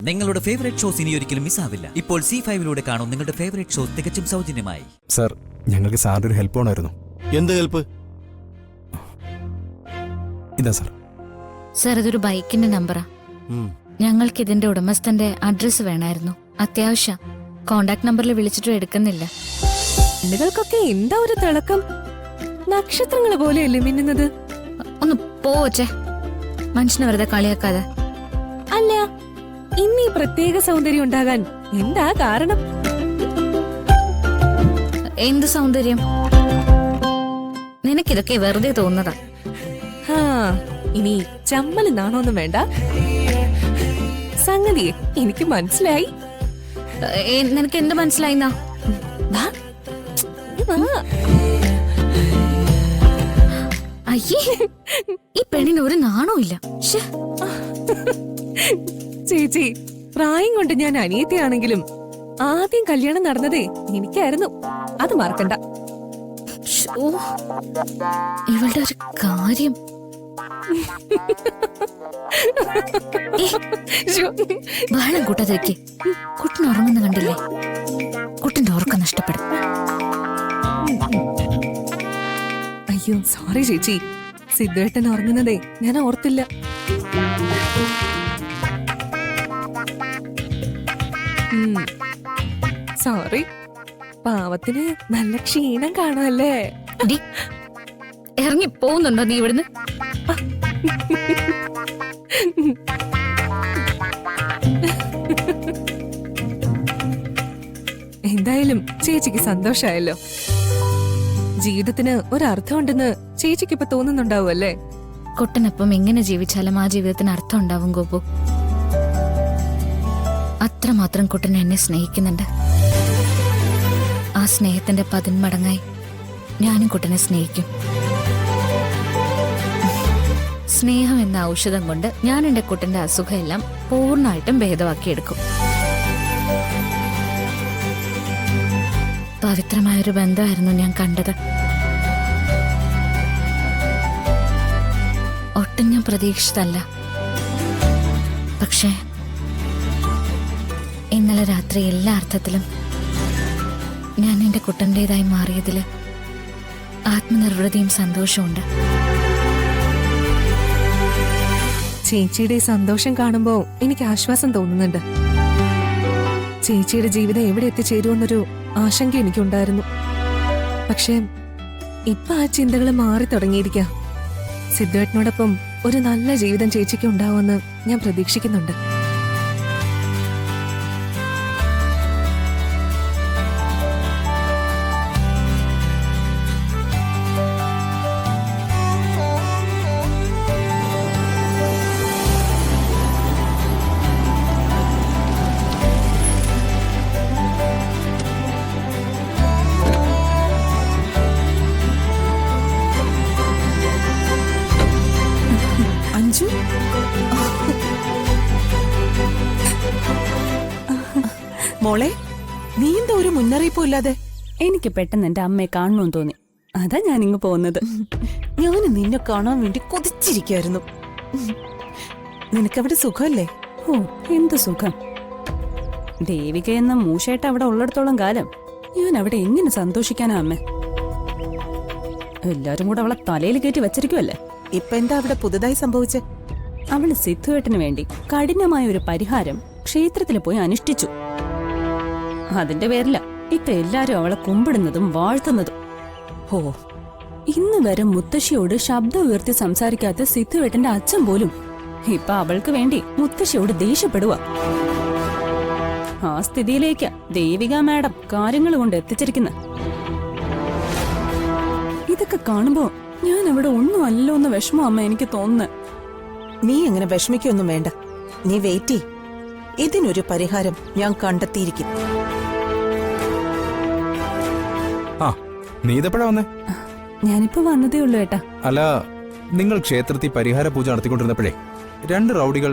നിങ്ങളുടെ favourite shows ഇനി ഒരിക്കലും മിസ്സാവില്ല. ഇപ്പോൾ C5 കാണും നിങ്ങളുടെ ഫേവറേറ്റ് ഷോസ് തികച്ചും സൗജന്യമായി. സർ, ഞങ്ങൾക്ക് സാറിന്റെ ഒരു ഹെൽപ്പ് വേണമായിരുന്നു. എന്ത് ഹെൽപ്പ്? ഇതാ സർ. സർ, ഇതൊരു ബൈക്കിന്റെ നമ്പറാ. ഞങ്ങൾക്ക് ഇതിന്റെ ഉടമസ്ഥന്റെ അഡ്രസ് വേണമായിരുന്നു. അത്യാവശ്യം. കോണ്ടാക്ട് നമ്പറിൽ വിളിച്ചിട്ടും എടുക്കുന്നില്ല. കണ്ണുകൾക്കൊക്കെ എന്താ ഒരു തിളക്കം, നക്ഷത്രങ്ങൾ പോലെയല്ലേ മിന്നുന്നത്. ഒന്ന് പോവച്ചേ, മനുഷ്യനെ വെറുതെ കളിയാക്കാതെ. അല്ല, ഇന്ന് ഈ പ്രത്യേക സൗന്ദര്യം ഉണ്ടാകാൻ എന്താ കാരണം? എന്ത് സൗന്ദര്യം? നിനക്കിതൊക്കെ വെറുതെ തോന്നുന്നതാ. ഇനി ചമ്മല് നാണോന്നും വേണ്ട. സംഗതിയെ എനിക്ക് മനസ്സിലായി. നിനക്ക് എന്ത് മനസ്സിലായിന്നാ? അയ്യേ, ഈ പെണ്ണിന് ഒരു നാണവും ഇല്ല. ചേച്ചി, പ്രായം കൊണ്ട് ഞാൻ അനിയത്തിയാണെങ്കിലും ആദ്യം കല്യാണം നടന്നതേ എനിക്കായിരുന്നു. അത് മറക്കണ്ട. ഇവളുടെ ഒരു കാര്യം. ബഹളം കൂട്ടാതിരിക്കെ. കുട്ടൻ ഉറങ്ങുന്ന കണ്ടില്ലേ? കുട്ടന്റെ ഉറക്കം നഷ്ടപ്പെടും. അയ്യോ സോറി ചേച്ചി, സിദ്ധുവേട്ടൻ ഉറങ്ങുന്നതേ ഞാൻ ഓർത്തില്ല. സോറി, പാവത്തിന് നല്ല ക്ഷീണം കാണുമല്ലേ? ഇറങ്ങി പോകുന്നുണ്ടോ നീ ഇവിടുന്ന്? എന്തായാലും ചേച്ചിക്ക് സന്തോഷായല്ലോ. ജീവിതത്തിന് ഒരർത്ഥമുണ്ടെന്ന് ചേച്ചിക്ക് ഇപ്പൊ തോന്നുന്നുണ്ടാവുമല്ലേ? കുട്ടനൊപ്പം എങ്ങനെ ജീവിച്ചാലും ആ ജീവിതത്തിന് അർത്ഥം ഉണ്ടാവും ഗോപു. അത്രമാത്രം കുട്ടൻ എന്നെ സ്നേഹിക്കുന്നുണ്ട്. ആ സ്നേഹത്തിന്റെ 10 മടങ്ങായി ഞാനും കുട്ടനെ സ്നേഹിക്കും. സ്നേഹം എന്ന ഔഷധം കൊണ്ട് ഞാൻ എന്റെ കുട്ടന്റെ അസുഖം എല്ലാം പൂർണ്ണമായിട്ടും ഭേദമാക്കിയെടുക്കും. പവിത്രമായൊരു ബന്ധമായിരുന്നു ഞാൻ കണ്ടത്. ഒട്ടും ഞാൻ പ്രതീക്ഷിച്ചതല്ല. പക്ഷേ ഇന്നലെ രാത്രി എല്ലാ അർത്ഥത്തിലും ഞാൻ എന്റെ കുട്ടന്റേതായി മാറിയതില് ആത്മനിർവൃതിയും സന്തോഷമുണ്ട്. ചേച്ചിയുടെ സന്തോഷം കാണുമ്പോ എനിക്ക് ആശ്വാസം തോന്നുന്നുണ്ട്. ചേച്ചിയുടെ ജീവിതം എവിടെ എത്തിച്ചേരുമെന്നൊരു ആശങ്ക എനിക്കുണ്ടായിരുന്നു. പക്ഷേ ഇപ്പൊ ആ ചിന്തകൾ മാറി തുടങ്ങിയിരിക്കാം. സിദ്ധുവേട്ടനോടൊപ്പം ഒരു നല്ല ജീവിതം ചേച്ചിക്ക് ഉണ്ടാവുമെന്ന് ഞാൻ പ്രതീക്ഷിക്കുന്നുണ്ട്. മോളെ, നീ എന്താ ഒരു മുന്നറിയിപ്പും ഇല്ലാതെ? എനിക്ക് പെട്ടെന്ന് എന്റെ അമ്മയെ കാണണമെന്ന് തോന്നി. അതാ ഞാൻ ഇങ്ങ് പോകുന്നത്. ഞാൻ നിന്നെ കാണാൻ വേണ്ടി കൊതിച്ചിരിക്കായിരുന്നു. നിനക്കവിടെ സുഖമല്ലേ? ഓ, എന്ത് സുഖം. ദേവിക എന്ന മൂശേട്ട അവിടെ ഉള്ളിടത്തോളം കാലം ഞാൻ അവിടെ എങ്ങനെ സന്തോഷിക്കാനാ അമ്മ? എല്ലാരും കൂടെ അവളെ തലയിൽ കയറ്റി വെച്ചിരിക്കുവല്ലേ. ഇപ്പൊ എന്താ അവിടെ പുതുതായി സംഭവിച്ചേ? അവള് സിദ്ധുവേട്ടന് വേണ്ടി കഠിനമായ ഒരു പരിഹാരം ക്ഷേത്രത്തിൽ പോയി അനുഷ്ഠിച്ചു. അതിന്റെ പേരില ഇപ്പൊ എല്ലാരും അവളെ കുമ്പിടുന്നതും വാഴ്ത്തുന്നതും. ഓ, ഇന്ന് വരെ മുത്തശ്ശിയോട് ശബ്ദം ഉയർത്തി സംസാരിക്കാത്ത സിദ്ധുവേട്ടന്റെ അച്ഛൻ പോലും ഇപ്പൊ അവൾക്ക് വേണ്ടി മുത്തശ്ശിയോട് ദേഷ്യപ്പെടുക. ആ സ്ഥിതിയിലേക്കാ ദേവിക മാഡം കാര്യങ്ങൾ കൊണ്ട് എത്തിച്ചിരിക്കുന്ന. ഇതൊക്കെ കാണുമ്പോ ഞാൻ അവിടെ ഒന്നും അല്ലോ എന്ന് വിഷമം അമ്മ എനിക്ക് തോന്നുന്നത്. നീ അങ്ങനെ വിഷമിക്കൊന്നും വേണ്ട. നീ വെയിറ്റ് ചെയ്. ഇതിനൊരു പരിഹാരം ഞാൻ കണ്ടെത്തിയിരിക്കും. നീ ഇതെപ്പോഴാ വന്നേ? ഞാനിപ്പോ വന്നതേ ഉള്ളൂ ഏട്ടാ. അല്ല, നിങ്ങൾ ക്ഷേത്രത്തിൽ പരിഹാര പൂജ നടത്തിക്കൊണ്ടിരുന്നപ്പോഴേ 2 റൗഡികൾ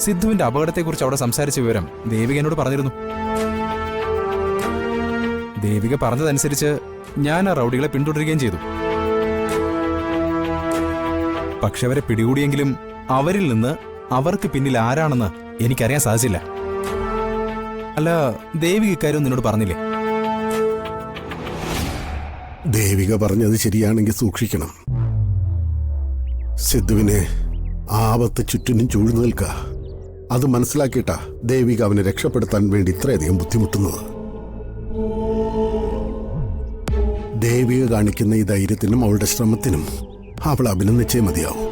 സിദ്ധുവിന്റെ അപകടത്തെക്കുറിച്ച് അവിടെ സംസാരിച്ച വിവരം ദേവിക എന്നോട് പറഞ്ഞിരുന്നു. ദേവിക പറഞ്ഞതനുസരിച്ച് ഞാൻ ആ റൗഡികളെ പിന്തുടരുകയും ചെയ്തു. പക്ഷെ അവരെ പിടികൂടിയെങ്കിലും അവരിൽ നിന്ന് അവർക്ക് പിന്നിൽ ആരാണെന്ന് എനിക്കറിയാൻ സാധിച്ചില്ല. അല്ല, ദേവിക ഇക്കാര്യം നിന്നോട് പറഞ്ഞില്ലേ? ദേവിക പറഞ്ഞത് ശരിയാണെങ്കിൽ സൂക്ഷിക്കണം. സിദ്ധുവിനെ ആപത്ത് ചുറ്റിനും ചൂഴ്ന്നു നിൽക്ക. അത് മനസ്സിലാക്കിയിട്ടാ ദേവിക അവനെ രക്ഷപ്പെടുത്താൻ വേണ്ടി ഇത്രയധികം ബുദ്ധിമുട്ടുന്നത്. ദേവിക കാണിക്കുന്ന ഈ ധൈര്യത്തിനും അവളുടെ ശ്രമത്തിനും അവൾ അഭിനന്ദിച്ചേ മതിയാവും.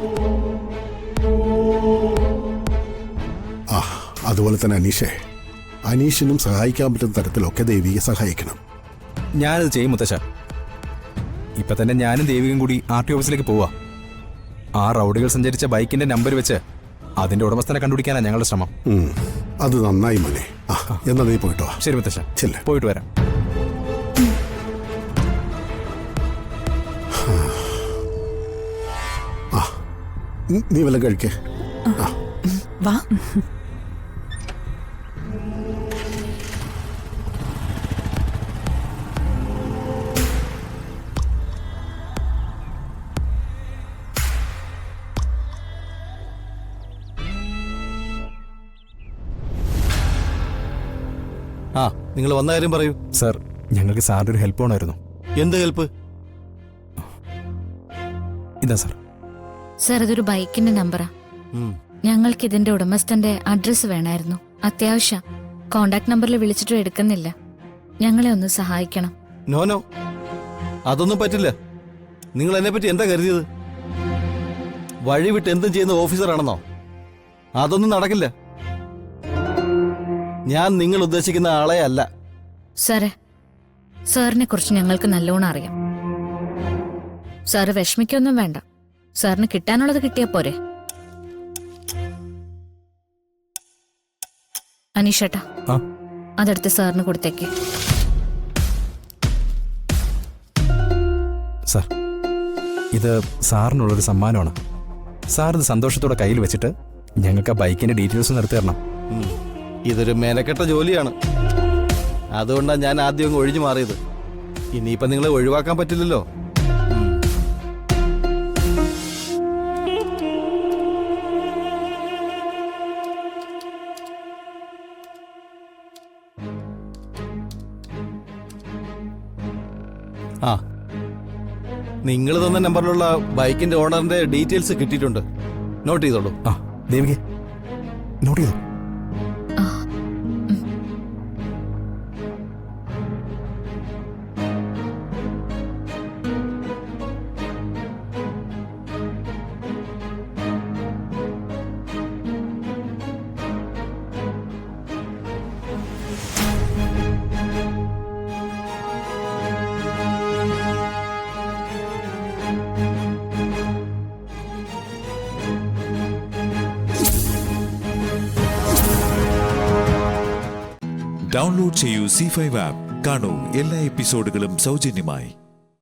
അതുപോലെ തന്നെ അനീഷിനും സഹായിക്കാൻ പറ്റുന്ന തരത്തിലൊക്കെ ദേവിയെ സഹായിക്കണം. ഞാനത് ചെയ്യും മുത്തശ്ശ. ഇപ്പൊ തന്നെ ഞാനും ദേവികയും കൂടി RT ഓഫീസിലേക്ക് പോവാ. ആ റൗഡികൾ സഞ്ചരിച്ച ബൈക്കിന്റെ നമ്പർ വെച്ച് അതിന്റെ ഉടമസ്ഥനെ കണ്ടുപിടിക്കാനാണ് ഞങ്ങളുടെ ശ്രമം. അത് നന്നായി മോനെ. എന്നാ നീ പോയിട്ടോ. ശരി മുത്തശ്ശ, ചെല്ലേ. പോയിട്ട് വരാം. നീ വല്ലതും കഴിക്കേ. വാ. നിങ്ങൾ വന്ന കാര്യം പറയൂ. സർ, ഞങ്ങൾക്ക് സാറിന്റെ ഒരു ഹെൽപ്പ് വേണമായിരുന്നു. എന്ത് ഹെൽപ്പ്? ഇതാ സർ. സർ, ഇതൊരു ബൈക്കിന്റെ നമ്പറാ. ഞങ്ങൾക്ക് ഇതിന്റെ ഉടമസ്ഥന്റെ അഡ്രസ് വേണമായിരുന്നു. അത്യാവശ്യം. കോണ്ടാക്ട് നമ്പറിൽ വിളിച്ചിട്ടും എടുക്കുന്നില്ല. ഞങ്ങളെ ഒന്ന് സഹായിക്കണം. നോ, അതൊന്നും പറ്റില്ല. നിങ്ങൾ എന്നെ പറ്റി എന്താ കരുതിയത്? വഴി വിട്ട് എന്തും ചെയ്യുന്ന ഓഫീസറാണെന്നോ? അതൊന്നും നടക്കില്ല. ഞാൻ നിങ്ങൾ ഉദ്ദേശിക്കുന്ന ആളെ അല്ല. സാറേ, സാറിനെ കുറിച്ച് ഞങ്ങൾക്ക് നല്ലോണം അറിയാം. സാറ് വിഷമിക്കൊന്നും വേണ്ട. സാറിന് കിട്ടാനുള്ളത് കിട്ടിയാ പോരെ. അനീഷേട്ടാ, അതെടുത്ത് സാറിന് കൊടുത്തേക്ക്. സർ, ഇത് സാറിനുള്ളൊരു സമ്മാനമാണ്. സാർ ഇത് സന്തോഷത്തോടെ കയ്യിൽ വെച്ചിട്ട് ഞങ്ങൾക്ക് ആ ബൈക്കിന്റെ ഡീറ്റെയിൽസ് നടത്തി തരണം. ഇതൊരു മെനക്കെട്ട ജോലിയാണ്. അതുകൊണ്ടാണ് ഞാൻ ആദ്യം അങ്ങ് ഒഴിഞ്ഞു മാറിയത്. ഇനിയിപ്പൊ നിങ്ങളെ ഒഴിവാക്കാൻ പറ്റില്ലല്ലോ. നിങ്ങൾ തന്ന നമ്പറിലുള്ള ബൈക്കിന്റെ ഓണറിന്റെ ഡീറ്റെയിൽസ് കിട്ടിയിട്ടുണ്ട്. നോട്ട് ചെയ്തോളൂ. ദേവികെ, നോട്ട് ചെയ്തോ. ഡൗൺലോഡ് ചെയ്യൂ C5 ആപ്പ്. കാണൂ എല്ലാ എപ്പിസോഡുകളും സൗജന്യമായി.